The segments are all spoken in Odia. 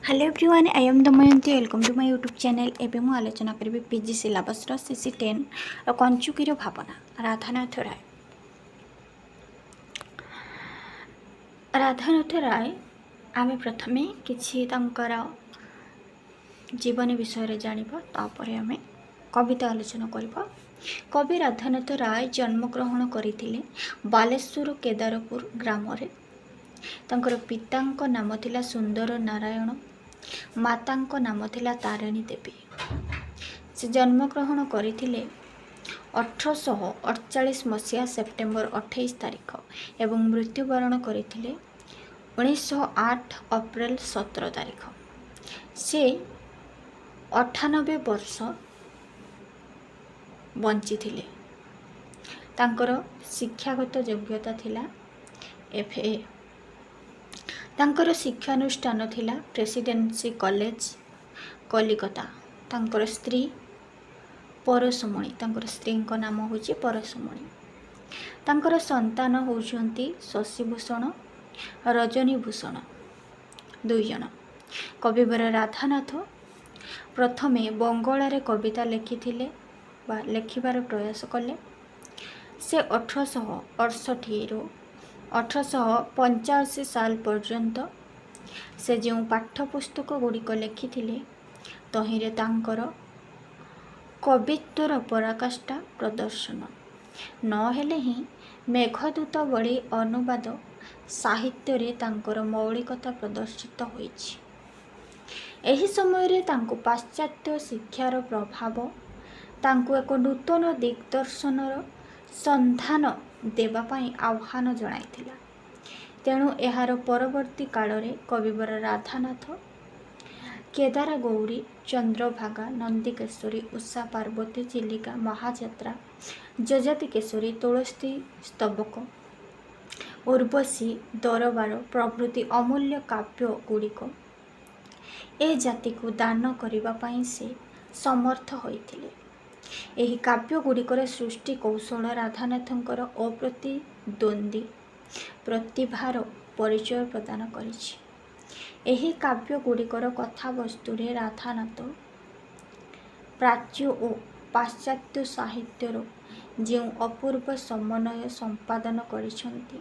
Hello everyone, I am Damayanti. Welcome to my YouTube channel. एवं मुझे आलोचना करी पीजी सिलेबस सीसी 10 कंचुकीर भावना राधानाथ राय। राधानाथ राय आम प्रथमे किसी जीवन विषय जानिबा, तापरे आम कविता आलोचना करबा। कवि राधानाथ राय जन्मग्रहण करथिले बालेश्वर केदारपुर ग्राम रे। तांकर पितांक नाम थिला सुंदर नारायण, मातांक नाम थिला तारिणी देवी। से जन्मग्रहण करथिले 1848 मसीहा सेप्टेम्बर 28 तारिख एवं मृत्युवरण करथिले 1908 अप्रैल 17 तारिख। से 98 वर्ष बंची थिले। तांकर शिक्षागत योग्यता थिला FA। तांकर शिक्षानुष्ठान थिला प्रेसिडेंसी कॉलेज कलिकता। तांकर स्त्री परशुमणि, तांकर स्त्री नाम होची परशुमणि। तांकर संतान होउछंती शशिभूषण, रजनीभूषण, 2 जण। कविवर राधानाथ प्रथमे बंगला कविता लिखिथिले बा लेखिबार प्रयास कले। से 1868 रु 1885 साल पर्यंत से जो पाठ्यपुस्तक गुड़िक लिखिथिले तहिरे तांकर कवित्वर पराकाष्ठा प्रदर्शन नहेले ही मेघदूत बड़ी अनुवाद साहित्य रे तांकर मौलिकता प्रदर्शित होईछि। एही समय रे तांको पाश्चात्य शिक्षार प्रभाव तांको एक नूतन दिग्दर्शनर संधान देवा पाई आह्वान जणाइथिला। तेणु एहार परवर्ती काल रे कविवर राधानाथ केदार गौरी, चंद्रभागा, नंदीकेश्वरी, उषा पार्वती, चिलिका, महाजात्रा, जजाति केशरी, तुलसी स्तबक, उर्वशी, दरबार प्रभृति अमूल्य काव्य गुड़िक ए जाति को दान करिबा पाई से समर्थ होइथिले। एही काव्य गुड़िकर सृष्टि कौशल राधानाथंकर अप्रतिद्वंदी प्रतिभार परिचय प्रदान करिछि। एही काव्य गुड़िकर कथावस्तु रे राधानाथ प्राच्य और पाश्चात्य साहित्यर जो अपूर्व समन्वय संपादन करिछंती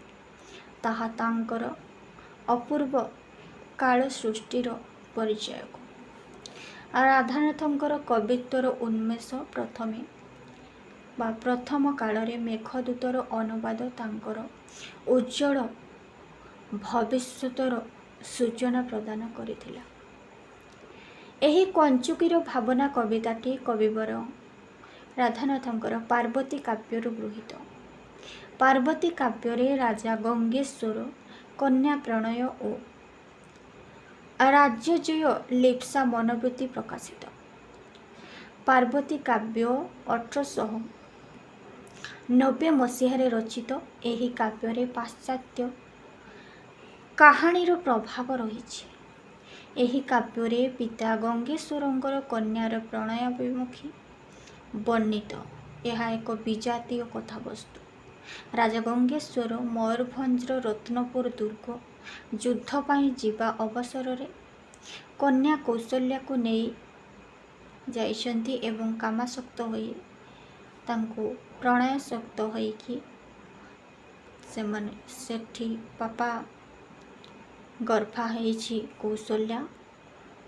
ताहा तांकर अपूर्व काल सृष्टिर परिचय को। राधानाथंकर कवित्वर उन्मेष प्रथम काल रे मेघदूतर अनुवाद तांकर उज्जवल भविष्यतर सूचना प्रदान करिथिला। एही कंचुकीर भावना कविताटी कविवर राधानाथंकर पार्वती काव्यर गृहीत। पार्वती काव्य रे राजा गंगेश्वर कन्या प्रणय और राज्यजय लिप्सा मनोवृत्ति प्रकाशित। पार्वती काव्य 1890 मसीह रचित। एही काव्य रे पाश्चात्य कहानीर प्रभाव रही। एही काव्य रे पिता गंगेश्वरंकर कन्यार प्रणयाभिमुखी वर्णित। यह एक विजातीय कथावस्तु। राजा गंगेश्वर मयूरभंजर रत्नपुर दुर्ग युद्ध पाई जीवा अवसर रे कन्या कौशल्या को नहीं जाइछंती एवं कामासक्त होई तांको प्रणयासक्त होई कि से माने सेठी पापा गर्भा होईछि कौशल्या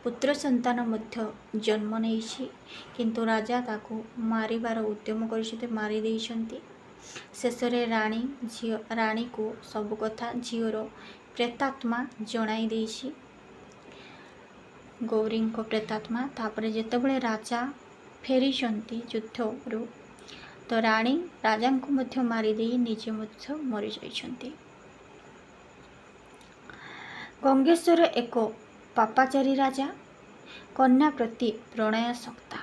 पुत्र संतान मध्य जन्म नेइछि, किंतु राजा ताको मारिबार उद्यम करिसेते मारि देइछंती। शेष रे रानी को सब कथा झीवर प्रेतात्मा जणाई देइछि, गौरी को प्रेतात्मा। तापरे जेतेबेले राजा फेरिछंती युद्धरु तो रानी राजा को मध्य मारि देई निजे मध्य मरि जाइछंती। गंगेश्वर एक पापाचारी राजा, कन्या प्रति प्रणयासक्ता।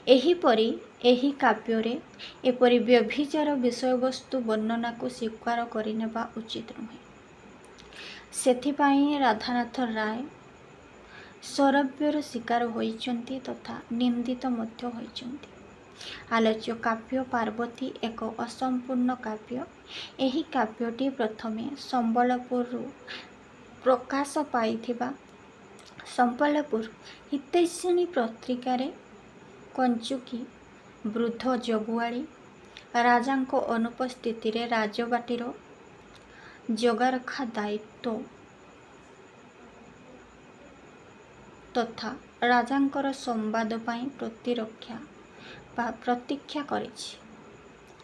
एहीपरि एही काव्य रे एपरि व्यभिचार विषयवस्तु वर्णना को स्वीकार करिनेबा उचित नुहे। सेथिपाई राधानाथ राय सौरभ्यर शिकार होइचंती तथा निंदित मध्य होइचंती। आलोच्य काव्य पार्वती एक असंपूर्ण काव्य। एही काव्यटी प्रथमे संबलपुर प्रकाश पाइथिबा ସମ୍ବଲପୁର ହିତୈଷିଣୀ ପତ୍ରିକାରେ କଞ୍ଚୁକି ବୃଦ୍ଧ ଜଗୁଆଳି ରାଜାଙ୍କ ଅନୁପସ୍ଥିତିରେ ରାଜବାଟୀର ଜଗାରଖା ଦାୟିତ୍ୱ ତଥା ରାଜାଙ୍କର ସମ୍ବାଦ ପାଇଁ ପ୍ରତୀକ୍ଷା କରିଛି।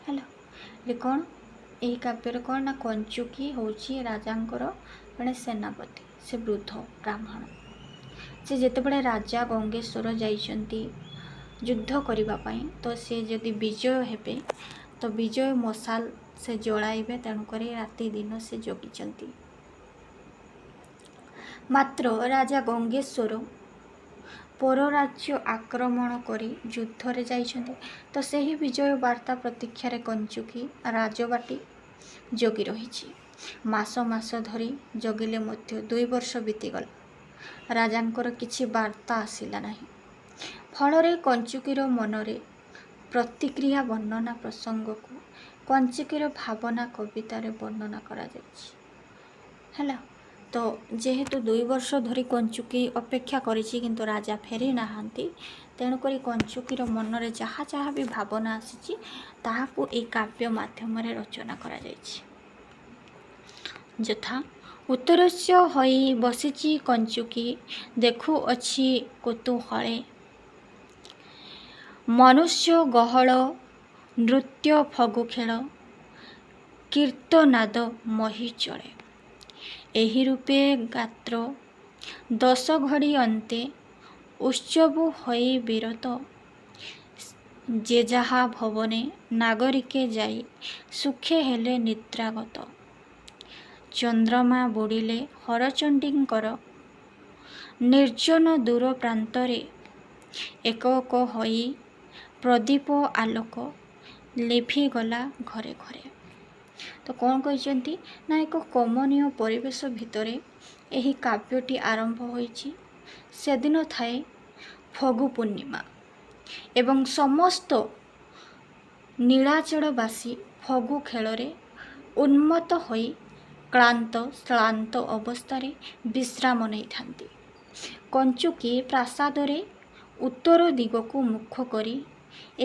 ହେଲା, ଏ କ'ଣ ଏହି କାବ୍ୟରେ କ'ଣ ନା କଞ୍ଚୁକି ହେଉଛି ରାଜାଙ୍କର ଜଣେ ସେନାପତି, ସେ ବୃଦ୍ଧ ବ୍ରାହ୍ମଣ। ସେ ଯେତେବେଳେ ରାଜା ଗଙ୍ଗେଶ୍ୱର ଯାଇଛନ୍ତି ଯୁଦ୍ଧ କରିବା ପାଇଁ, ତ ସେ ଯଦି ବିଜୟ ହେବେ ତ ବିଜୟ ମଶାଲ ସେ ଜଳାଇବେ, ତେଣୁକରି ରାତି ଦିନ ସେ ଜଗିଛନ୍ତି। ମାତ୍ର ରାଜା ଗଙ୍ଗେଶ୍ୱର ପର ରାଜ୍ୟ ଆକ୍ରମଣ କରି ଯୁଦ୍ଧରେ ଯାଇଛନ୍ତି, ତ ସେହି ବିଜୟ ବାର୍ତ୍ତା ପ୍ରତୀକ୍ଷାରେ କଞ୍ଚୁକି ରାଜବାଟୀ ଜଗି ରହିଛି। ମାସ ମାସ ଧରି ଜଗିଲେ ମଧ୍ୟ 2 ବର୍ଷ ବିତିଗଲା, ରାଜାଙ୍କର କିଛି ବାର୍ତ୍ତା ଆସିଲା ନାହିଁ। ଫଳରେ କଞ୍ଚୁକିର ମନରେ ପ୍ରତିକ୍ରିୟା ବର୍ଣ୍ଣନା ପ୍ରସଙ୍ଗକୁ କଞ୍ଚୁକିର ଭାବନା କବିତାରେ ବର୍ଣ୍ଣନା କରାଯାଇଛି। ହେଲା, ତ ଯେହେତୁ 2 ବର୍ଷ ଧରି କଞ୍ଚୁକି ଅପେକ୍ଷା କରିଛି କିନ୍ତୁ ରାଜା ଫେରି ନାହାନ୍ତି, ତେଣୁକରି କଞ୍ଚୁକିର ମନରେ ଯାହା ଯାହା ବି ଭାବନା ଆସିଛି ତାହାକୁ ଏହି କାବ୍ୟ ମାଧ୍ୟମରେ ରଚନା କରାଯାଇଛି। ଯଥା ଉତ୍ତରସ୍ୟ ହୋଇ ବସିଛି କଞ୍ଚୁକି, ଦେଖୁଅଛି କୌତୂହଳେ ମନୁଷ୍ୟ ଗହଳ ନୃତ୍ୟ ଫଗୁ ଖେଳ କୀର୍ତ୍ତନାଦ ମହି ଚଳେ। ଏହି ରୂପେ ଗାତ୍ର 10 ଘଡ଼ି ଅନ୍ତେ ଉତ୍ସବ ହୋଇ ବିରତ, ଯେ ଯାହା ଭବନେ ନାଗରିକେ ଯାଇ ସୁଖେ ହେଲେ ନିଦ୍ରାଗତ। ଚନ୍ଦ୍ରମା ବୁଡ଼ିଲେ ହରଚଣ୍ଡୀଙ୍କର ନିର୍ଜନ ଦୂର ପ୍ରାନ୍ତରେ, ଏକ ଏକ ହୋଇ ପ୍ରଦୀପ ଆଲୋକ ଲିଭିଗଲା ଘରେ ଘରେ। ତ କ'ଣ କହିଛନ୍ତି ନା ଏକ କମନୀୟ ପରିବେଶ ଭିତରେ ଏହି କାବ୍ୟଟି ଆରମ୍ଭ ହୋଇଛି। ସେଦିନ ଥାଏ ଫଗୁ ପୂର୍ଣ୍ଣିମା ଏବଂ ସମସ୍ତ ନୀଳାଚଳବାସୀ ଫଗୁ ଖେଳରେ ଉନ୍ମତ୍ତ ହୋଇ କ୍ଳାନ୍ତ ଶ୍ରାନ୍ତ ଅବସ୍ଥାରେ ବିଶ୍ରାମ ନେଇଥାନ୍ତି। କଞ୍ଚୁକି ପ୍ରାସାଦରେ ଉତ୍ତର ଦିଗକୁ ମୁଖ କରି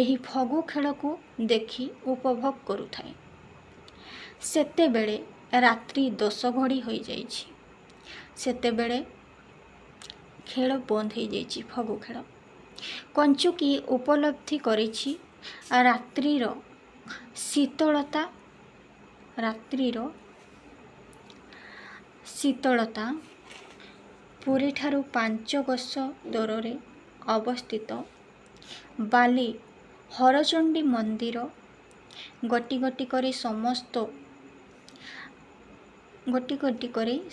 ଏହି ଫଗୁ ଖେଳକୁ ଦେଖି ଉପଭୋଗ କରୁଥାଏ। ସେତେବେଳେ ରାତ୍ରି 10 ଘଡ଼ି ହୋଇଯାଇଛି। ସେତେବେଳେ ଖେଳ ବନ୍ଦ ହୋଇଯାଇଛି, ଫଗୁ ଖେଳ। କଞ୍ଚୁକି ଉପଲବ୍ଧି କରିଛି ରାତ୍ରିର ଶୀତଳତା ପୁରୀଠାରୁ 5 କୋଶ ଦୂରରେ ଅବସ୍ଥିତ ବାଲି ହରଚଣ୍ଡୀ ମନ୍ଦିର ଗୋଟି ଗୋଟି କରି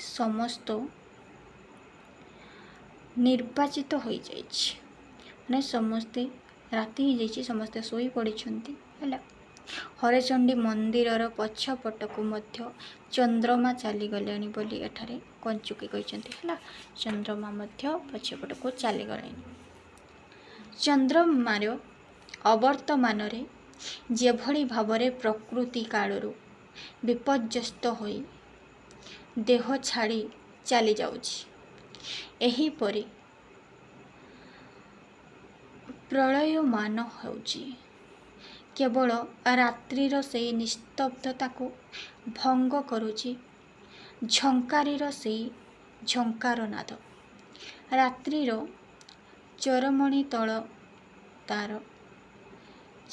ସମସ୍ତ ନିର୍ବାଚିତ ହୋଇଯାଇଛି। ମାନେ ସମସ୍ତେ ରାତି ହୋଇଯାଇଛି, ସମସ୍ତେ ଶୋଇପଡ଼ିଛନ୍ତି। ହେଲା, ହରଚଣ୍ଡୀ ମନ୍ଦିରର ପଛପଟକୁ ମଧ୍ୟ ଚନ୍ଦ୍ରମା ଚାଲିଗଲେଣି ବୋଲି ଏଠାରେ କଞ୍ଚୁକି କହିଛନ୍ତି। ହେଲା, ଚନ୍ଦ୍ରମା ମଧ୍ୟ ପଛପଟକୁ ଚାଲିଗଲେଣି। ଚନ୍ଦ୍ରମାର ଅବର୍ତ୍ତମାନରେ ଯେଭଳି ଭାବରେ ପ୍ରକୃତି କାଳରୁ ବିପର୍ଯ୍ୟସ୍ତ ହୋଇ ଦେହ ଛାଡ଼ି ଚାଲିଯାଉଛି, ଏହିପରି ପ୍ରଳୟମାନ ହେଉଛି। କେବଳ ରାତ୍ରିର ସେହି ନିସ୍ତବ୍ଧତାକୁ ଭଙ୍ଗ କରୁଛି ଝଙ୍କାରୀର ସେହି ଝଙ୍କାର ନାଦ। ରାତ୍ରିର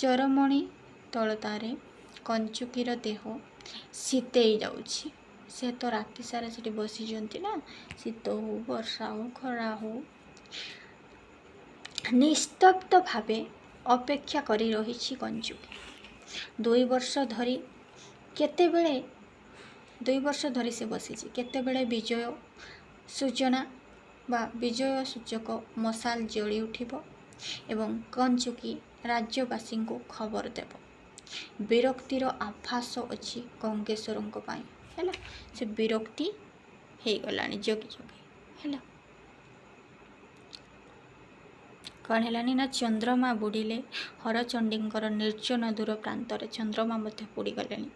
ଚରମଣି ତଳତାରେ କଞ୍ଚୁକିର ଦେହ ଶୀତେଇ ଯାଉଛି। ସେ ତ ରାତି ସାରା ସେଠି ବସିଛନ୍ତି ନା, ଶୀତ ହଉ, ବର୍ଷା ହଉ, ଖରା ହଉ, ନିସ୍ତବ୍ଧ ଭାବେ ଅପେକ୍ଷା କରି ରହିଛି କଞ୍ଚୁକି। 2 ବର୍ଷ ଧରି ସେ ବସିଛି, କେତେବେଳେ ବିଜୟ ସୂଚକ ମଶାଲ ଜଳି ଉଠିବ ଏବଂ କଞ୍ଚୁକି ରାଜ୍ୟବାସୀଙ୍କୁ ଖବର ଦେବ। ବିରକ୍ତିର ଆଭାସ ଅଛି ଗଙ୍ଗେଶ୍ୱରଙ୍କ ପାଇଁ। ହେଲା, ସେ ବିରକ୍ତି ହେଇଗଲାଣି ଜଗି ଜଗି। ହେଲା, କ'ଣ ହେଲାନି ନା ଚନ୍ଦ୍ରମା ବୁଡ଼ିଲେ ହରଚଣ୍ଡୀଙ୍କର ନିର୍ଜନ ଦୂର ପ୍ରାନ୍ତରେ ଚନ୍ଦ୍ରମା ମଧ୍ୟ ବୁଡ଼ିଗଲେଣି।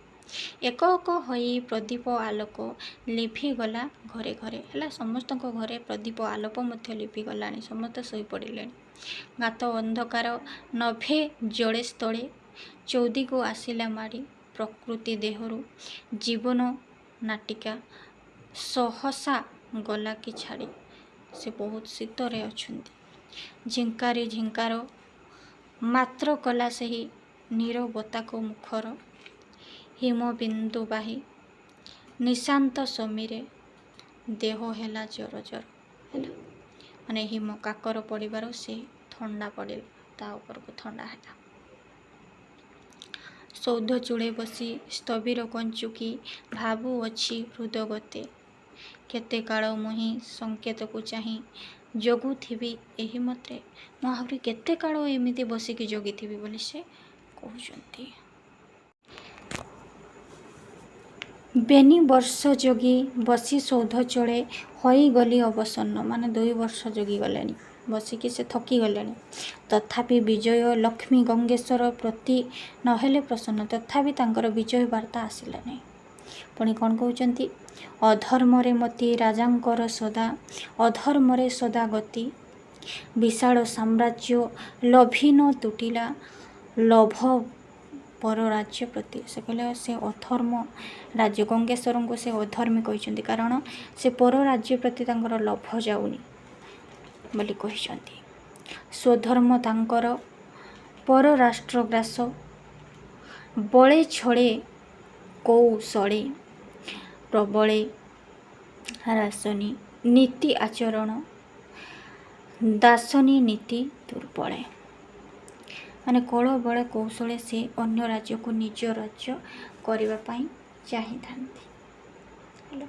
ଏକ ଏକ ହୋଇ ପ୍ରଦୀପ ଆଲୋକ ଲିଭିଗଲା ଘରେ ଘରେ। ହେଲା, ସମସ୍ତଙ୍କ ଘରେ ପ୍ରଦୀପ ଆଲୋକ ମଧ୍ୟ ଲିଭିଗଲାଣି, ସମସ୍ତେ ଶୋଇପଡ଼ିଲେଣି। ଗାତ ଅନ୍ଧକାର ନଭେ ଜଳେ ସ୍ଥଳେ, ଚୌଦିକୁ ଆସିଲା ମାଡ଼ି ପ୍ରକୃତି ଦେହରୁ ଜୀବନ ନାଟିକା ସହସା ଗଲା କି ଛାଡ଼ି। ସେ ବହୁତ ଶୀତରେ ଅଛନ୍ତି। ଝିଙ୍କାରି ଝିଙ୍କାର ମାତ୍ର କଲା ସେହି ନୀରବତାକୁ ମୁଖର। ହିମ ବିନ୍ଦୁ ବାହି ନିଶାନ୍ତ ସମୀରେ ଦେହ ହେଲା ଜର ଜର। ହେଲା, ମାନେ ହିମ କାକର ପଡ଼ିବାରୁ ସେ ଥଣ୍ଡା ପଡ଼ିଲା, ତା ଉପରକୁ ଥଣ୍ଡା ହେଲା। ସୌଧ ଚୂଳେ ବସି ସ୍ଥବିର କଞ୍ଚୁକି ଭାବୁଅଛି ହୃଦଗତେ, କେତେ କାଳ ମୁହିଁ ସଂକେତକୁ ଚାହିଁ ଜଗୁଥିବି ଏହି ମତରେ। ମୁଁ ଆହୁରି କେତେ କାଳ ଏମିତି ବସିକି ଜଗିଥିବି ବୋଲି ସେ କହୁଛନ୍ତି। ବେନି ବର୍ଷ ଜଗି ବସି ସୌଧ ଚଳେ ହୋଇଗଲି ଅବସନ୍ନ। ମାନେ 2 ବର୍ଷ ଜଗିଗଲେଣି, ବସିକି ସେ ଥକିଗଲେଣି। ତଥାପି ବିଜୟ ଲକ୍ଷ୍ମୀ ଗଙ୍ଗେଶ୍ୱର ପ୍ରତି ନହେଲେ ପ୍ରସନ୍ନ। ତଥାପି ତାଙ୍କର ବିଜୟ ବାର୍ତ୍ତା ଆସିଲା ନାହିଁ। ପୁଣି କ'ଣ କହୁଛନ୍ତି? ଅଧର୍ମରେ ମତି ରାଜାଙ୍କର ସଦା, ଅଧର୍ମରେ ସଦା ଗତି। ବିଶାଳ ସାମ୍ରାଜ୍ୟ ଲୋଭି ନ ତୁଟିଲା, ଲୋଭ ପର ରାଜ୍ୟ ପ୍ରତି। ସେ କହିଲେ ସେ ଅଧର୍ମ ରାଜ୍ୟ, ଗଙ୍ଗେଶ୍ୱରଙ୍କୁ ସେ ଅଧର୍ମୀ କହିଛନ୍ତି କାରଣ ସେ ପର ରାଜ୍ୟ ପ୍ରତି ତାଙ୍କର ଲୋଭ ଯାଉନି ବୋଲି କହିଛନ୍ତି। ସ୍ୱଧର୍ମ ତାଙ୍କର ପରରାଷ୍ଟ୍ର ଗ୍ରାସ, ବଳେ ଛଳେ କୌଶଳେ ପ୍ରବଳେ ରାସନୀ। ନୀତି ଆଚରଣ ଦାସନୀ ନୀତି ଦୁର୍ବଳେ। ମାନେ କଳ ବଳେ କୌଶଳେ ସେ ଅନ୍ୟ ରାଜ୍ୟକୁ ନିଜ ରାଜ୍ୟ କରିବା ପାଇଁ ଚାହିଁଥାନ୍ତି। ହେଲା,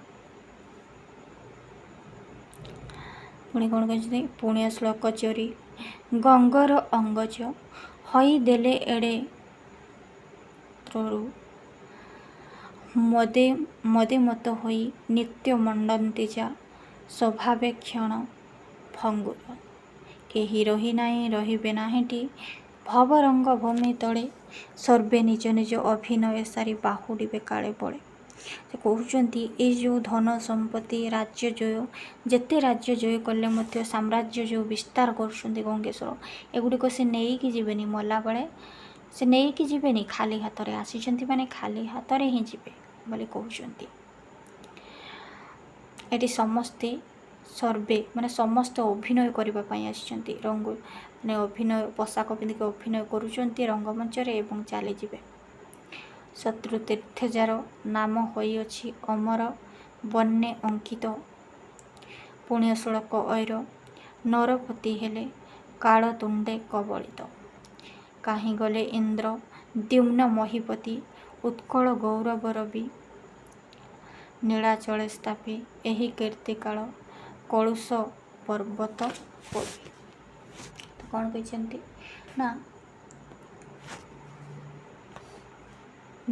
ପୁଣି କ'ଣ କହିଛନ୍ତି? ପୁଣ୍ୟ ଶ୍ଲୋକ ଚୋରି ଗଙ୍ଗର ଅଙ୍ଗଜ, ହୋଇଦେଲେ ଏଡ଼େ ତ୍ରରୁ। ମଦେ ମଦେ ମତ ହୋଇ ନିତ୍ୟ ମଣ୍ଡନ୍ତି ଯା, ସ୍ୱଭାବେ କ୍ଷଣ ଭଙ୍ଗୁର। କେହି ରହି ନାହିଁ ରହିବେ ନାହିଁଟି, ଭବରଙ୍ଗ ଭୂମି ତଳେ। ସର୍ବେ ନିଜ ନିଜ ଅଭିନୟ ସାରି ବାହୁଡ଼ିବେ କାଳେ ବଳେ। ସେ କହୁଛନ୍ତି ଏଇ ଯେଉଁ ଧନ ସମ୍ପତ୍ତି ରାଜ୍ୟ ଜୟ, ଯେତେ ରାଜ୍ୟ ଜୟ କଲେ ମଧ୍ୟ ସାମ୍ରାଜ୍ୟ ଯେଉଁ ବିସ୍ତାର କରୁଛନ୍ତି ଗଙ୍ଗେଶ୍ୱର, ଏଗୁଡ଼ିକ ସେ ନେଇକି ଯିବେନି। ମଲାବେଳେ ସେ ନେଇକି ଯିବେନି, ଖାଲି ହାତରେ ଆସିଛନ୍ତି ମାନେ ଖାଲି ହାତରେ ହିଁ ଯିବେ ବୋଲି କହୁଛନ୍ତି। ଏଠି ସମସ୍ତେ ସର୍ବେ ମାନେ ସମସ୍ତେ ଅଭିନୟ କରିବା ପାଇଁ ଆସିଛନ୍ତି। ରଙ୍ଗ ମାନେ ଅଭିନୟ ପୋଷାକ ପିନ୍ଧିକି ଅଭିନୟ କରୁଛନ୍ତି ରଙ୍ଗମଞ୍ଚରେ ଏବଂ ଚାଲିଯିବେ। ଶତ୍ରୁ ତୀର୍ଥଜାର ନାମ ହୋଇଅଛି ଅମର, ବନ୍ୟେ ଅଙ୍କିତ। ପୁଣ୍ୟ ଶ୍ଲୋକ ଐର ନରପତି ହେଲେ, କାଳ ତୁଣ୍ଡେ କବଳିତ। କାହିଁ ଗଲେ ଇନ୍ଦ୍ର ଦ୍ୟୁମ୍ନ ମହୀପତି, ଉତ୍କଳ ଗୌରବ ରବି। ନୀଳାଚଳେ ସ୍ଥାପି ଏହି କୀର୍ତ୍ତି କାଳ, କଳୁଷ ପର୍ବତ ପଡ଼ି। ତ କ'ଣ କହିଛନ୍ତି ନା,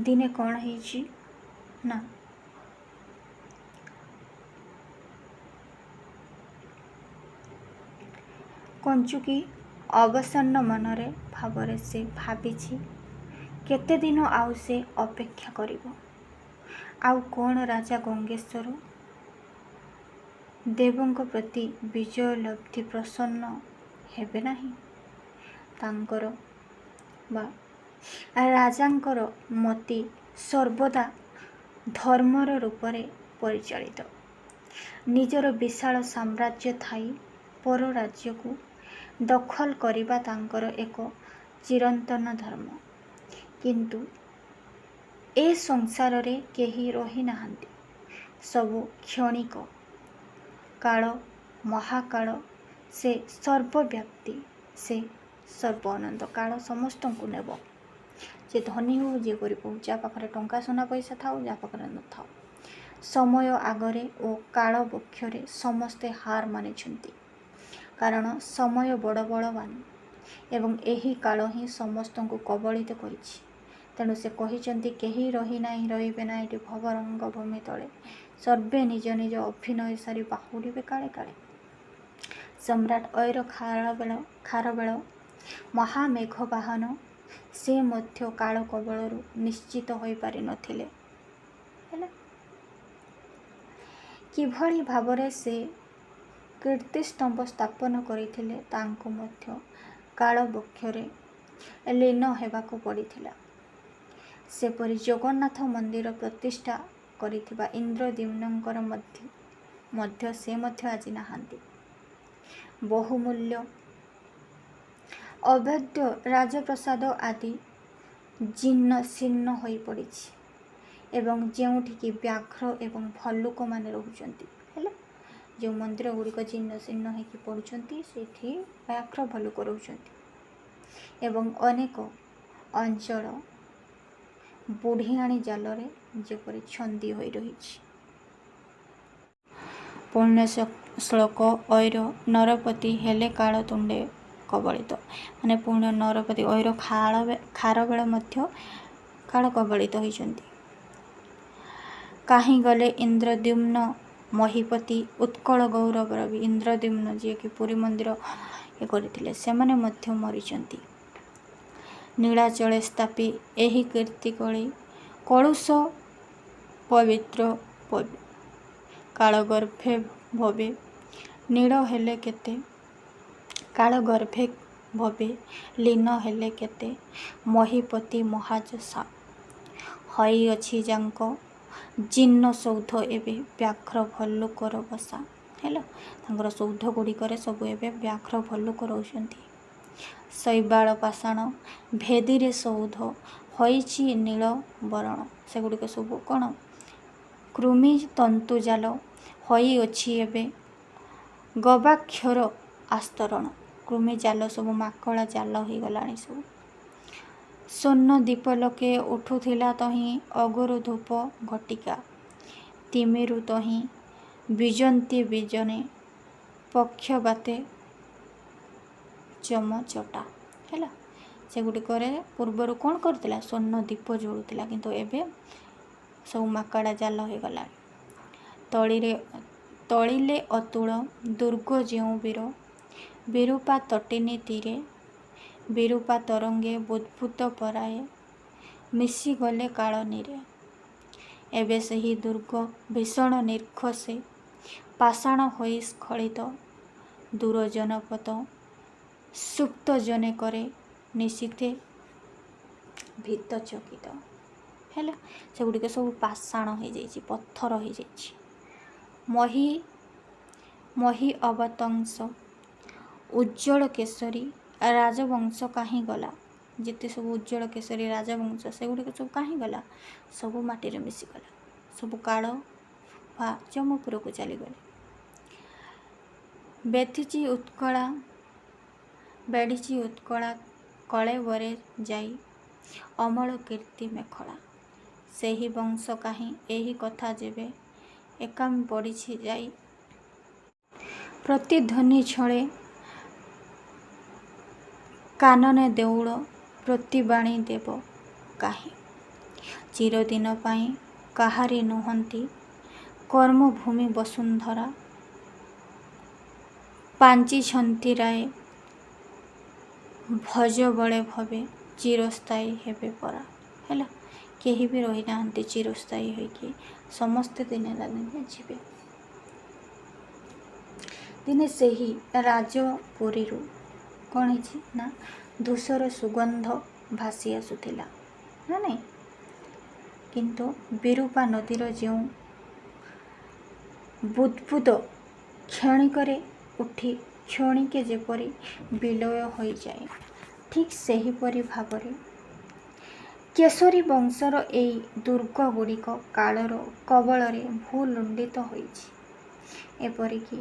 ଦିନେ କ'ଣ ହେଇଛି ନା, କଞ୍ଚୁକି ଅବସନ୍ନ ମନରେ ଭାବରେ ସେ ଭାବିଛି କେତେ ଦିନ ଆଉ ସେ ଅପେକ୍ଷା କରିବ। ଆଉ କ'ଣ ରାଜା ଗଙ୍ଗେଶ୍ୱର ଦେବଙ୍କ ପ୍ରତି ବିଜୟ ଲବ୍ଧି ପ୍ରସନ୍ନ ହେବେ ନାହିଁ? ତାଙ୍କର ବା ରାଜାଙ୍କର ମତି ସର୍ବଦା ଧର୍ମର ରୂପରେ ପରିଚାଳିତ। ନିଜର ବିଶାଳ ସାମ୍ରାଜ୍ୟ ଥାଇ ପର ରାଜ୍ୟକୁ ଦଖଲ କରିବା ତାଙ୍କର ଏକ ଚିରନ୍ତନ ଧର୍ମ। କିନ୍ତୁ ଏ ସଂସାରରେ କେହି ରହିନାହାନ୍ତି, ସବୁ କ୍ଷଣିକ। କାଳ ମହାକାଳ, ସେ ସର୍ବବ୍ୟାପୀ, ସେ ସର୍ବ ଅନନ୍ତ। କାଳ ସମସ୍ତଙ୍କୁ ନେବ, ଯେ ଧନୀ ହେଉ ଯିଏ ଗରିବ ହେଉ, ଯାହା ପାଖରେ ଟଙ୍କା ସୁନା ପଇସା ଥାଉ ଯାହା ପାଖରେ ନଥାଉ। ସମୟ ଆଗରେ ଓ କାଳ ବକ୍ଷରେ ସମସ୍ତେ ହାର ମାନିଛନ୍ତି, କାରଣ ସମୟ ବଡ଼ ବଳବାନ ଏବଂ ଏହି କାଳ ହିଁ ସମସ୍ତଙ୍କୁ କବଳିତ କରିଛି। ତେଣୁ ସେ କହିଛନ୍ତି କେହି ରହି ନାହିଁ ରହିବେ ନାହିଁଟି, ଭବରଙ୍ଗ ଭୂମି ତଳେ। ସର୍ବେ ନିଜ ନିଜ ଅଭିନୟ ସାରି ବାହୁଡ଼ିବେ କାଳେ କାଳେ। ସମ୍ରାଟ ଐର ଖାରବେଳ ମହାମେଘ ବାହନ, ସେ ମଧ୍ୟ କାଳ କବଳରୁ ନିଶ୍ଚିତ ହୋଇପାରିନଥିଲେ। ହେଲା, କିଭଳି ଭାବରେ ସେ କୀର୍ତ୍ତିସ୍ତମ୍ଭ ସ୍ଥାପନ କରିଥିଲେ ତାଙ୍କୁ ମଧ୍ୟ କାଳ ବକ୍ଷରେ ଲୀନ ହେବାକୁ ପଡ଼ିଥିଲା। ସେପରି ଜଗନ୍ନାଥ ମନ୍ଦିର ପ୍ରତିଷ୍ଠା କରିଥିବା ଇନ୍ଦ୍ରଦ୍ୟୁମ୍ନଙ୍କର ମଧ୍ୟ ସେ ମଧ୍ୟ ଆଜି ନାହାନ୍ତି। ବହୁମୂଲ୍ୟ ଅଭେଦ୍ୟ ରାଜପ୍ରସାଦ ଆଦି ଜୀର୍ଣ୍ଣ ଶୀର୍ଣ୍ଣ ହୋଇପଡ଼ିଛି ଏବଂ ଯେଉଁଠିକି ବ୍ୟାଘ୍ର ଏବଂ ଭଲ୍ଲୁକମାନେ ରହୁଛନ୍ତି। ହେଲା, ଯେଉଁ ମନ୍ଦିର ଗୁଡ଼ିକ ଜୀର୍ଣ୍ଣ ଶୀର୍ଣ୍ଣ ହୋଇକି ପଡ଼ୁଛନ୍ତି ସେଠି ବ୍ୟାଘ୍ର ଭଲ୍ଲୁକ ରହୁଛନ୍ତି ଏବଂ ଅନେକ ଅଞ୍ଚଳ ବୁଢ଼ିଆଣୀ ଜାଲରେ ଯେପରି ଛନ୍ଦି ହୋଇ ରହିଛି। ପୁଣ୍ୟ ଶ୍ଲୋକ ଐର ନରପତି ହେଲେ କାଳ ତୁଣ୍ଡେ କବଳିତ। ମାନେ ପୁଣ୍ୟ ନରପତି ଐର ଖାର ବେଳେ ମଧ୍ୟ କାଳ କବଳିତ ହୋଇଛନ୍ତି। କାହିଁ ଗଲେ ଇନ୍ଦ୍ରଦ୍ୟୁମ୍ନ ମହୀପତି ଉତ୍କଳ ଗୌରବର ବି ଇନ୍ଦ୍ରଦ୍ୟୁମ୍ନ ଯିଏକି ପୁରୀ ମନ୍ଦିର କରିଥିଲେ ସେମାନେ ମଧ୍ୟ ମରିଛନ୍ତି। ନୀଳାଚଳେ ସ୍ଥାପି ଏହି କୀର୍ତ୍ତି କଳି କଳୁଷ ପବିତ୍ର ପବି କାଳ ଗର୍ଭେ ଭବେ ନୀଳ ହେଲେ କେତେ କାଳ ଗର୍ଭେ ଭବେ ଲୀନ ହେଲେ କେତେ ମହୀପତି ମହାଯଶା ହୋଇଅଛି ଯାଙ୍କ ଜୀର୍ଣ୍ଣ ସୌଧ ଏବେ ବ୍ୟାଘ୍ର ଭଲ୍ଲୁକର ବସା। ହେଲା, ତାଙ୍କର ସୌଧ ଗୁଡ଼ିକରେ ସବୁ ଏବେ ବ୍ୟାଘ୍ର ଭଲ୍ଲୁକ ରହୁଛନ୍ତି। ଶୈବାଳ ପାଷାଣ ଭେଦିରେ ସୌଧ ହୋଇଛି ନୀଳ ବରଣ। ସେଗୁଡ଼ିକ ସବୁ କ'ଣ କୃମି ତନ୍ତୁ ଜାଲ ହୋଇଅଛି ଏବେ ଗବାକ୍ଷର ଆସ୍ତରଣ। କୃମି ଜାଲ ସବୁ ମାକଳା ଜାଲ ହୋଇଗଲାଣି ସବୁ। ସ୍ୱର୍ଣ୍ଣ ଦୀପଲୋକେ ଉଠୁଥିଲା ତହିଁ ଅଗୁରୁ ଧୂପ ଘଟିକା ତିମିରୁ ତହିଁ ବିଜନ୍ତି ବିଜନେ ପକ୍ଷବାତେ ଚମଚଟା। ହେଲା, ସେଗୁଡ଼ିକରେ ପୂର୍ବରୁ କ'ଣ କରୁଥିଲା ସ୍ୱର୍ଣ୍ଣ ଦୀପ ଜଳୁଥିଲା କିନ୍ତୁ ଏବେ ସବୁ ମାକଡ଼ା ଜାଲ ହୋଇଗଲାଣି। ତଳିଲେ ଅତୁଳ ଦୁର୍ଗ ଯେଉଁ ବୀର ବିରୂପା ତଟିନୀ ତୀରେ ବିରୂପା ତରଙ୍ଗେ ବୁଦ୍ବୁଦ ପରାଏ ମିଶିଗଲେ କାଳ ନୀରେ। ଏବେ ସେହି ଦୁର୍ଗ ଭୀଷଣ ନିର୍ଘୋଷେ ପାଷାଣ ହୋଇ ସ୍ଖଳିତ ଦୂର ଜନପଦ ସୁପ୍ତ ଜନେ କରେ ନିଶୀଥେ ଭୀତ ଚକିତ। ହେଲା, ସେଗୁଡ଼ିକ ସବୁ ପାଷାଣ ହୋଇଯାଇଛି, ପଥର ହୋଇଯାଇଛି। ମହି ଅବତଂସ ଉଜ୍ଜଳ କେଶରୀ ରାଜବଂଶ କାହିଁ ଗଲା। ଯେତେ ସବୁ ଉଜ୍ଜଳ କେଶରୀ ରାଜବଂଶ ସେଗୁଡ଼ିକ ସବୁ କାହିଁ ଗଲା, ସବୁ ମାଟିରେ ମିଶିଗଲା, ସବୁ କାଳ ବା ଯମପୁରକୁ ଚାଲିଗଲେ। ବେଢ଼ିଛି ଉତ୍କଳା କଳେବରେ ଯାଇ ଅମଳ କୀର୍ତ୍ତି ମେଖଳା। ସେହି ବଂଶ କାହିଁ ଏହି କଥା ଯେବେ ଏକାମ୍ ପଡ଼ିଛି ଯାଇ ପ୍ରତିଧ୍ୱନି ଛଳେ କାନନେ ଦେଉଳ ପ୍ରତିବାଣୀ ଦେବ କାହିଁ। ଚିରଦିନ ପାଇଁ କାହାରି ନୁହନ୍ତି କର୍ମଭୂମି ବସୁନ୍ଧରା ପାଞ୍ଚିଛନ୍ତି ରାଏ ଭଜ ବଳେ ଭବେ ଚିରସ୍ଥାୟୀ ହେବେ ପରା। ହେଲା, କେହି ବି ରହିନାହାନ୍ତି ଚିରସ୍ଥାୟୀ ହୋଇକି, ସମସ୍ତେ ଦିନେ ନା ଦିନେ ଯିବେ। ଦିନେ ସେହି ରାଜପୁରୀରୁ କ'ଣ ହେଇଛି ନା ଧୂସର ସୁଗନ୍ଧ ଭାସି ଆସୁଥିଲା ନା ନାହିଁ, କିନ୍ତୁ ବିରୂପା ନଦୀର ଯେଉଁ ବୁଦ୍ବୁଦ କ୍ଷଣିକରେ ଉଠି କ୍ଷଣିକେ ଯେପରି ବିଲୟ ହୋଇଯାଏ, ଠିକ୍ ସେହିପରି ଭାବରେ କେଶରୀ ବଂଶର ଏଇ ଦୁର୍ଗ ଗୁଡ଼ିକ କାଳର କବଳରେ ଭୂଲୁଣ୍ଡିତ ହୋଇଛି। ଏପରିକି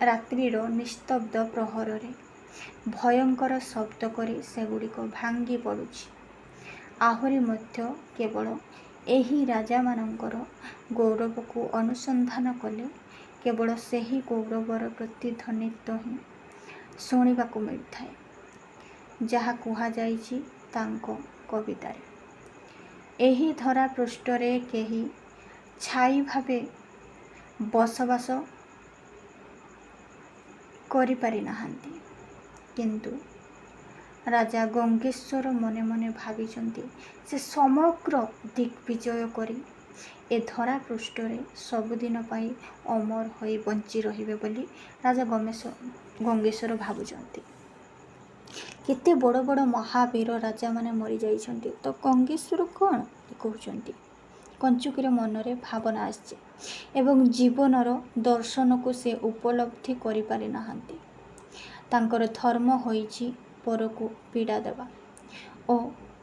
ରାତ୍ରିର ନିସ୍ତବ୍ଧ ପ୍ରହରରେ ଭୟଙ୍କର ଶବ୍ଦ କରି ସେଗୁଡ଼ିକ ଭାଙ୍ଗି ପଡ଼ୁଛି। ଆହୁରି ମଧ୍ୟ କେବଳ ଏହି ରାଜାମାନଙ୍କର ଗୌରବକୁ ଅନୁସନ୍ଧାନ କଲେ କେବଳ ସେହି ଗୌରବର ପ୍ରତିଧ୍ୱନିତ ହିଁ ଶୁଣିବାକୁ ମିଳିଥାଏ, ଯାହା କୁହାଯାଇଛି ତାଙ୍କ କବିତାରେ। ଏହି ଧରା ପୃଷ୍ଠରେ କେହି ଛାଇ ଭାବେ ବସବାସ କରିପାରି ନାହାନ୍ତି। କିନ୍ତୁ ରାଜା ଗଙ୍ଗେଶ୍ୱର ମନେ ମନେ ଭାବିଛନ୍ତି ସେ ସମଗ୍ର ଦିଗ୍ବିଜୟ କରି ଏ ଧରା ପୃଷ୍ଠରେ ସବୁଦିନ ପାଇଁ ଅମର ହୋଇ ବଞ୍ଚି ରହିବେ ବୋଲି ରାଜା ଗଙ୍ଗେଶ୍ୱର ଭାବୁଛନ୍ତି। କେତେ ବଡ଼ ବଡ଼ ମହାବୀର ରାଜାମାନେ ମରିଯାଇଛନ୍ତି, ତ ଗଙ୍ଗେଶ୍ୱର କ'ଣ କହୁଛନ୍ତି? କଞ୍ଚୁକୀର ମନରେ ଭାବନା ଆସିଛି ଏବଂ ଜୀବନର ଦର୍ଶନକୁ ସେ ଉପଲବ୍ଧି କରିପାରି ନାହାନ୍ତି। ତାଙ୍କର ଧର୍ମ ହୋଇଛି ପରକୁ ପୀଡ଼ା ଦେବା ଓ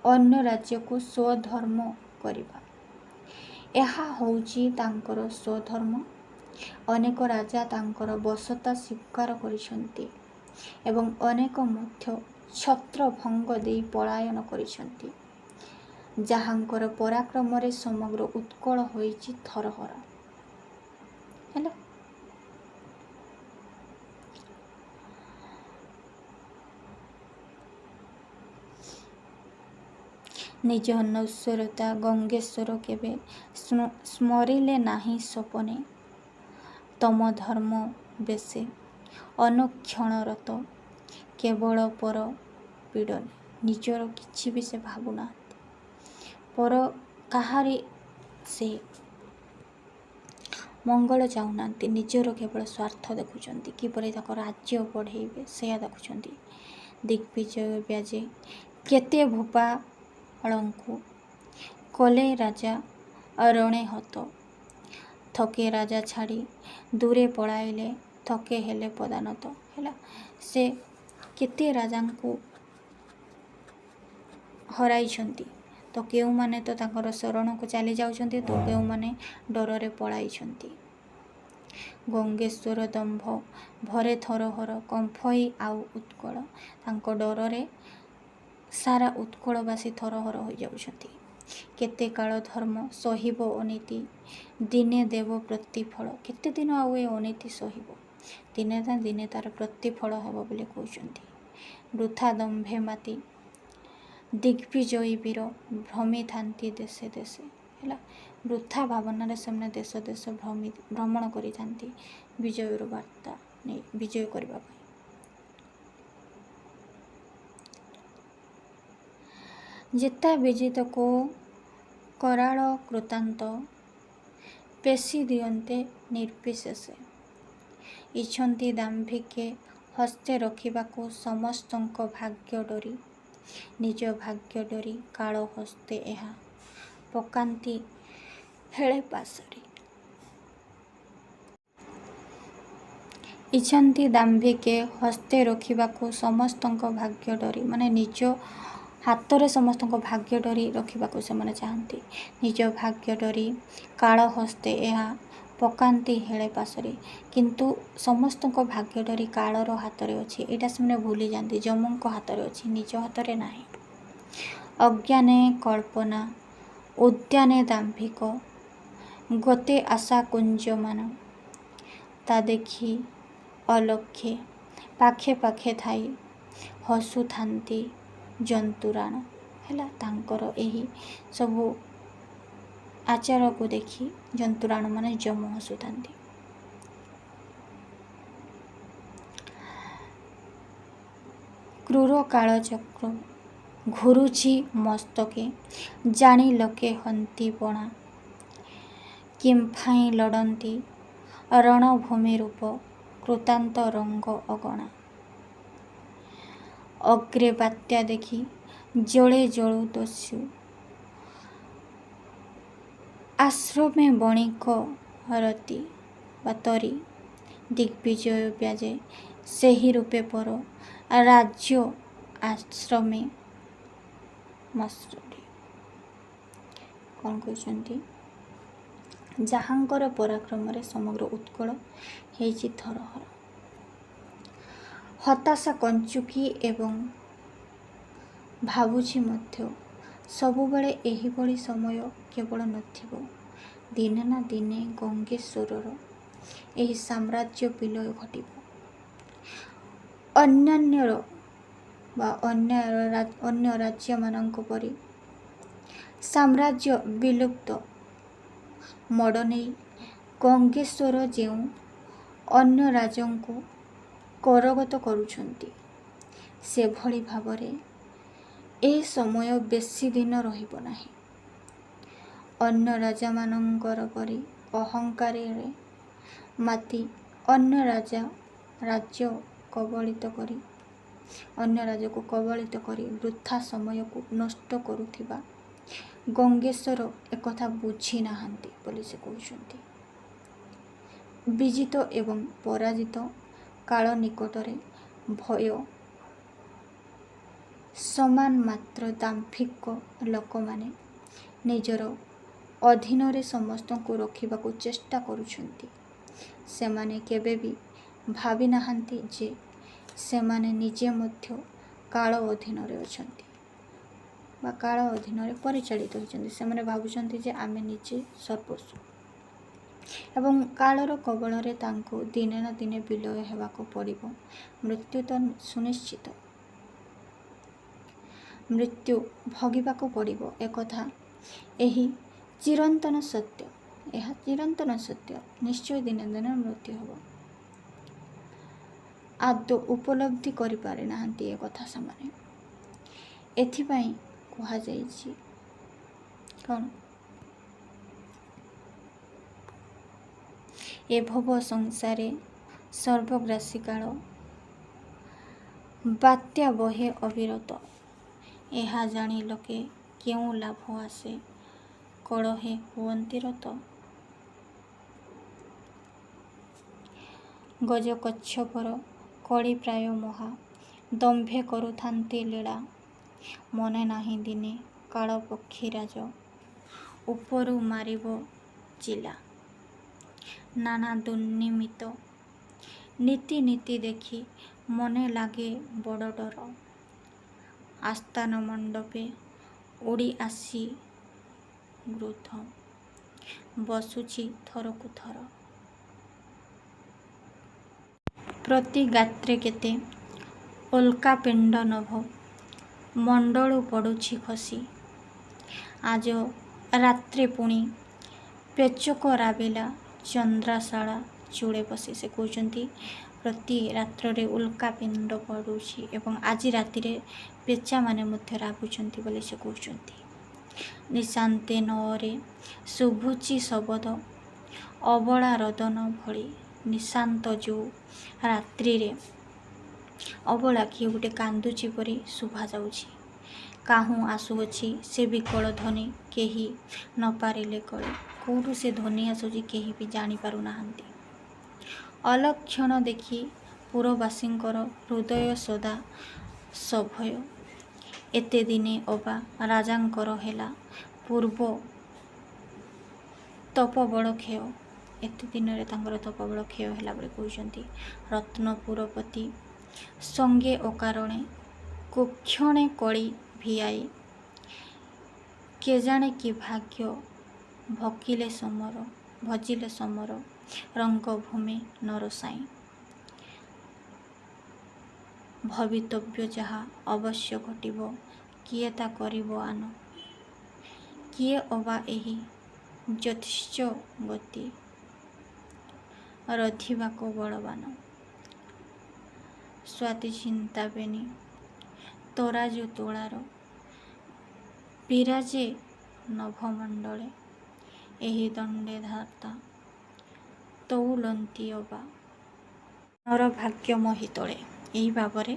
ଅନ୍ୟ ରାଜ୍ୟକୁ ସ୍ୱଧର୍ମ କରିବା। ଏହା ହେଉଛି ତାଙ୍କର ସ୍ୱଧର୍ମ। ଅନେକ ରାଜା ତାଙ୍କର ବଶତା ସ୍ୱୀକାର କରିଛନ୍ତି ଏବଂ ଅନେକ ମଧ୍ୟ ଛତ୍ରଭଙ୍ଗ ଦେଇ ପଳାୟନ କରିଛନ୍ତି, ଯାହାଙ୍କର ପରାକ୍ରମରେ ସମଗ୍ର ଉତ୍କଳ ହୋଇଛି ଥରହର। ହେଲା, ନିଜ ନଶ୍ୱରତା ଗଙ୍ଗେଶ୍ୱର କେବେ ସ୍ମରିଲେ ନାହିଁ ସପନେ। ତମ ଧର୍ମ ବେଶେ ଅନୁକ୍ଷଣରତ କେବଳ ପର ପୀଡ଼ନେ। ନିଜର କିଛି ବି ସେ ଭାବୁନାହାନ୍ତି, ପର କାହାରି ସେ ମଙ୍ଗଳ ଚାହୁଁନାହାନ୍ତି, ନିଜର କେବଳ ସ୍ୱାର୍ଥ ଦେଖୁଛନ୍ତି, କିପରି ତାଙ୍କ ରାଜ୍ୟ ବଢ଼େଇବେ ସେୟା ଦେଖୁଛନ୍ତି। ଦିଗ୍ବିଜୟ ବ୍ୟାଜେ କେତେ ଭୂପାଳଙ୍କୁ କଲେ ରାଜା ରଣେ ହତ। ଥକେ ରାଜା ଛାଡ଼ି ଦୂରେ ପଳାଇଲେ, ଥକେ ହେଲେ ପଦାନତ। ହେଲା, ସେ କେତେ ରାଜାଙ୍କୁ ହରାଇଛନ୍ତି, ତ କେଉଁମାନେ ତ ତାଙ୍କର ଶରଣକୁ ଚାଲି ଯାଉଛନ୍ତି, ତ କେଉଁମାନେ ଡରରେ ପଳାଇଛନ୍ତି। ଗଙ୍ଗେଶ୍ୱର ଦମ୍ଭ ଭରେ ଥରହର କମ୍ଫଇ ଆଉ ଉତ୍କଳ। ତାଙ୍କ ଡରରେ ସାରା ଉତ୍କଳବାସୀ ଥରହର ହୋଇଯାଉଛନ୍ତି। କେତେ କାଳ ଧର୍ମ ସହିବ ଅନୀତି, ଦିନେ ଦେବ ପ୍ରତିଫଳ। କେତେ ଦିନ ଆଉ ଏ ଅନୀତି ସହିବ? ଦିନେ ନା ଦିନେ ତାର ପ୍ରତିଫଳ ହେବ ବୋଲି କହୁଛନ୍ତି। ବୃଥା ଦମ୍ଭେ ମାତି ଦିଗ୍ବିଜୟୀ ବୀର ଭ୍ରମିଥାନ୍ତି ଦେଶେ ଦେଶେ। ହେଲା, ବୃଥା ଭାବନାରେ ସେମାନେ ଦେଶ ଦେଶ ଭ୍ରମଣ କରିଥାନ୍ତି ବିଜୟର ବାର୍ତ୍ତା ନେଇ, ବିଜୟ କରିବା ପାଇଁ। ଜେତା ବିଜିତକୁ କରାଳ କୃତାନ୍ତ, ପେଶି ଦିଅନ୍ତେ ନିର୍ବିଶେଷେ। ଇଛନ୍ତି ଦାମ୍ଭିକେ ହସ୍ତେ ରଖିବାକୁ ସମସ୍ତଙ୍କ ଭାଗ୍ୟ ଡରି। ନିଜ ଭାଗ୍ୟ ଡରି କାଳ ହସ୍ତେ ଏହା ପକାନ୍ତି ହେଳେ ପାଶରି। ଇଛନ୍ତି ଦାମ୍ଭିକେ ହସ୍ତେ ରଖିବାକୁ ସମସ୍ତଙ୍କ ଭାଗ୍ୟ ଡରି, ମାନେ ନିଜ ହାତରେ ସମସ୍ତଙ୍କ ଭାଗ୍ୟ ଡରି ରଖିବାକୁ ସେମାନେ ଚାହାନ୍ତି। ନିଜ ଭାଗ୍ୟ ଡରି କାଳ ହସ୍ତେ ଏହା ପକାନ୍ତି ହେଳେ ପାଶରି। କିନ୍ତୁ ସମସ୍ତଙ୍କ ଭାଗ୍ୟ ଡରି କାଳର ହାତରେ ଅଛି, ଏଇଟା ସେମାନେ ଭୁଲି ଯାଆନ୍ତି। ଯମଙ୍କ ହାତରେ ଅଛି, ନିଜ ହାତରେ ନାହିଁ। ଅଜ୍ଞାନେ କଳ୍ପନା ଉଦ୍ୟାନେ ଦାମ୍ଭିକ, ଗତେ ଆଶା କୁଞ୍ଜମାନ। ତା ଦେଖି ଅଲକ୍ଷେ ପାଖେ ପାଖେ ଥାଇ ହସୁଥାନ୍ତି ଜନ୍ତୁରାଣ। ହେଲା, ତାଙ୍କର ଏହି ସବୁ ଆଚାରକୁ ଦେଖି ଜନ୍ତୁରାଣ ମାନେ ଯମ ହସୁଥାନ୍ତି। କ୍ରୂର କାଳଚକ୍ର ଘୁରୁଛି ମସ୍ତକେ, ଜାଣି ଲୋକେ ହନ୍ତି ବଣା। କିମ୍ଫାଇ ଲଢ଼ନ୍ତି ରଣଭୂମି ରୂପ, କୃତାନ୍ତ ରଙ୍ଗ ଅଗଣା। ଅଗ୍ରେ ବାତ୍ୟା ଦେଖି ଜଳେ ଜଳୁ ଦସ୍ୟୁ, ଆଶ୍ରମେ ବଣିକ ରତି ବା ତରି। ଦିଗ୍ବିଜୟ ବ୍ୟାଜେ ସେହି ରୂପେ ପର, ରାଜ୍ୟ ଆଶ୍ରମେ ମସୃଡ଼ି। କ'ଣ କହିଛନ୍ତି? ଯାହାଙ୍କର ପରାକ୍ରମରେ ସମଗ୍ର ଉତ୍କଳ ହେଇଛି ଥରହର। ହତାଶା କଞ୍ଚୁକୀ ଏବଂ ଭାବୁଛି ମଧ୍ୟ ସବୁବେଳେ ଏହିଭଳି ସମୟ କେବଳ ନଥିବ। ଦିନେ ନା ଦିନେ ଗଙ୍ଗେଶ୍ୱରର ଏହି ସାମ୍ରାଜ୍ୟ ବିଲୟ ଘଟିବ। ଅନ୍ୟାନ୍ୟର ବା ଅନ୍ୟ ରାଜ୍ୟମାନଙ୍କ ପରି ସାମ୍ରାଜ୍ୟ ବିଲୁପ୍ତ ମୋଡ଼ ନେଇ ଗଙ୍ଗେଶ୍ୱର ଯେଉଁ ଅନ୍ୟ ରାଜ୍ୟଙ୍କୁ କରଗତ କରୁଛନ୍ତି, ସେଭଳି ଭାବରେ ଏ ସମୟ ବେଶୀ ଦିନ ରହିବ ନାହିଁ। ଅନ୍ୟ ରାଜାମାନଙ୍କର ପରି ଅହଙ୍କାରରେ ମାତି ଅନ୍ୟ ରାଜ୍ୟ କବଳିତ କରି ଅନ୍ୟ ରାଜ୍ୟକୁ କବଳିତ କରି ବୃଥା ସମୟକୁ ନଷ୍ଟ କରୁଥିବା ଗଙ୍ଗେଶ୍ୱର ଏକଥା ବୁଝି ନାହାନ୍ତି ବୋଲି ସେ କହୁଛନ୍ତି। ବିଜିତ ଏବଂ ପରାଜିତ କାଳ ନିକଟରେ ଭୟ ସମାନ ମାତ୍ର ଦାମ୍ଭିକ ଲୋକମାନେ ନିଜର ଅଧୀନରେ ସମସ୍ତଙ୍କୁ ରଖିବାକୁ ଚେଷ୍ଟା କରୁଛନ୍ତି। ସେମାନେ କେବେ ବି ଭାବି ନାହାନ୍ତି ଯେ ସେମାନେ ନିଜେ ମଧ୍ୟ କାଳ ଅଧୀନରେ ଅଛନ୍ତି ବା କାଳ ଅଧୀନରେ ପରିଚାଳିତ ହେଉଛନ୍ତି। ସେମାନେ ଭାବୁଛନ୍ତି ଯେ ଆମେ ନିଜେ ସର୍ବସ୍ୱ ଏବଂ କାଳର କବଳରେ ତାଙ୍କୁ ଦିନେ ନା ଦିନେ ବିଲୟ ହେବାକୁ ପଡ଼ିବ। ମୃତ୍ୟୁ ତ ସୁନିଶ୍ଚିତ, ମୃତ୍ୟୁ ଭୋଗିବାକୁ ପଡ଼ିବ, ଏକଥା ଏହି ଚିରନ୍ତନ ସତ୍ୟ। ଏହା ଚିରନ୍ତନ ସତ୍ୟ, ନିଶ୍ଚୟ ଦିନେ ଦିନେ ମୃତ୍ୟୁ ହେବ। ଆଦୌ ଉପଲବ୍ଧି କରିପାରି ନାହାନ୍ତି ଏ କଥା ସେମାନେ। ଏଥିପାଇଁ କୁହାଯାଇଛି କ'ଣ, ଏ ଭବ ସଂସାରେ ସର୍ବଗ୍ରାସୀ କାଳ, ବାତ୍ୟା ବହେ ଅବିରତ। ଏହା ଜାଣି ଲୋକେ କେଉଁ ଲାଭ ଆସେ, କଳହେ ହୁଅନ୍ତି ରତ। ଗଜକଚ୍ଛପର କଳି ପ୍ରାୟ ମହା, ଦମ୍ଭେ କରୁଥାନ୍ତି ଲୀଳା। ମନେ ନାହିଁ ଦିନେ କାଳ ପକ୍ଷୀରାଜ, ଉପରୁ ମାରିବ ଚିଲା। ନାନା ଦୁର୍ନିମିତ୍ତ ନୀତି ଦେଖି ମନେ ଲାଗେ ବଡ଼ ଡର। ଆସ୍ଥାନ ମଣ୍ଡପେ ଉଡ଼ି ଆସି ଗୃଧ, ବସୁଛି ଥରକୁ ଥର। ପ୍ରତି ଗାତ୍ରେ କେତେ ଉଲ୍କାପିଣ୍ଡ ନଭ, ମଣ୍ଡଳୁ ପଡ଼ୁଛି ଖସି। ଆଜ ରାତ୍ରେ ପୁଣି ପେଚକ ରାବିଲା, ଚନ୍ଦ୍ରାଶାଳା ଚୂଳେ ବସି। ସେ କହୁଛନ୍ତି ପ୍ରତି ରାତ୍ରରେ ଉଲ୍କାପିଣ୍ଡ ପଡ଼ୁଛି ଏବଂ ଆଜି ରାତିରେ ପେଚାମାନେ ମଧ୍ୟ ରାବୁଛନ୍ତି ବୋଲି ସେ କହୁଛନ୍ତି। ନିଶାନ୍ତେ ନରେ ଶୁଭୁଛି ଶବଦ, ଅବଳା ରୋଦନ ଭଳି। ନିଶାନ୍ତ ଯେଉଁ ରାତ୍ରିରେ ଅବଳା କିଏ ଗୋଟେ କାନ୍ଦୁଛି ପରି ଶୁଭାଯାଉଛି। କାହୁଁ ଆସୁଅଛି ସେ ବିକଳ ଧ୍ୱନି, କେହି ନ ପାରିଲେ କଳେ। କେଉଁଠୁ ସେ ଧ୍ୱନି ଆସୁଛି କେହି ବି ଜାଣିପାରୁନାହାନ୍ତି। ଅଲକ୍ଷଣ ଦେଖି ପୁରବାସୀଙ୍କର ହୃଦୟ ସଦା ସଭୟ। ଏତେ ଦିନେ ଅବା ରାଜାଙ୍କର ହେଲା ପୂର୍ବ ତପବଳ କ୍ଷୟ। ଏତେ ଦିନରେ ତାଙ୍କର ତପବଳ କ୍ଷୟ ହେଲା ବୋଲି କହୁଛନ୍ତି। ରତ୍ନପୁରପତି ସଙ୍ଗେ ଅକାରଣେ, କୁକ୍ଷଣେ କଳି ଭିଆଇ। କେଜାଣେ କି ଭାଗ୍ୟ ଭଜିଲେ ସମର, ରଙ୍ଗଭୂମି ନରସାଇଁ। ଭବିତବ୍ୟ ଯାହା ଅବଶ୍ୟ ଘଟିବ, କିଏ ତା କରିବ ଆନ। କିଏ ଅବା ଏହି ଜ୍ୟୋତିଷ ଗତି, ରଧିବାକୁ ବଳବାନ। ସ୍ୱାତି ଚିନ୍ତା ବେନି ତରାଜୁ ତୁଳାର, ବିରାଜେ ନଭମଣ୍ଡଳେ। ଏହି ଦଣ୍ଡେ ଧାତା ତଉଲନ୍ତି ଅବା, ନର ଭାଗ୍ୟ ମୋହି ତଳେ। ଏହି ଭାବରେ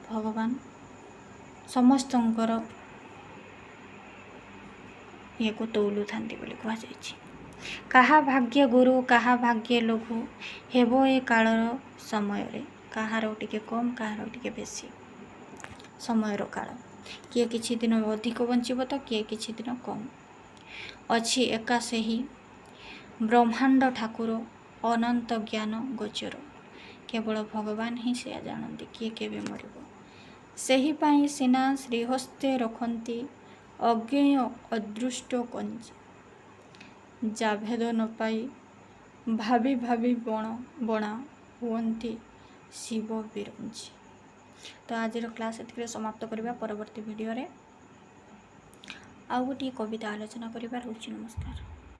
ଭଗବାନ ସମସ୍ତଙ୍କର ଇଏକୁ ତଉଲୁଥାନ୍ତି ବୋଲି କୁହାଯାଇଛି। କାହା ଭାଗ୍ୟ ଗୁରୁ, କାହା ଭାଗ୍ୟ ଲଘୁ, ହେବ ଏ କାଳର ସମୟରେ। କାହାର ଟିକେ କମ୍, କାହାର ଟିକେ ବେଶୀ ସମୟର କାଳ। କିଏ କିଛି ଦିନ ଅଧିକ ବଞ୍ଚିବ ତ କିଏ କିଛି ଦିନ କମ୍। ଅଛି ଏକା ସେହି ବ୍ରହ୍ମାଣ୍ଡ ଠାକୁର, ଅନନ୍ତ ଜ୍ଞାନ ଗୋଚର। କେବଳ ଭଗବାନ ହିଁ ସେୟା ଜାଣନ୍ତି କିଏ କେବେ ମରିବ। ସେହିପାଇଁ ସିନା ଶ୍ରୀହସ୍ତେ ରଖନ୍ତି ଅଜ୍ଞେୟ ଅଦୃଷ୍ଟ କଞ୍ଚି। ଯାଭେଦ ନ ପାଇ ଭାବି ବଣା, ହୁଅନ୍ତି ଶିବ ବିରଞ୍ଚି। ତ ଆଜିର କ୍ଲାସ୍ ଏତିକିରେ ସମାପ୍ତ କରିବା। ପରବର୍ତ୍ତୀ ଭିଡ଼ିଓରେ ଆଉ ଗୋଟିଏ କବିତା ଆଲୋଚନା କରିବା। ରହୁଛି, ନମସ୍କାର।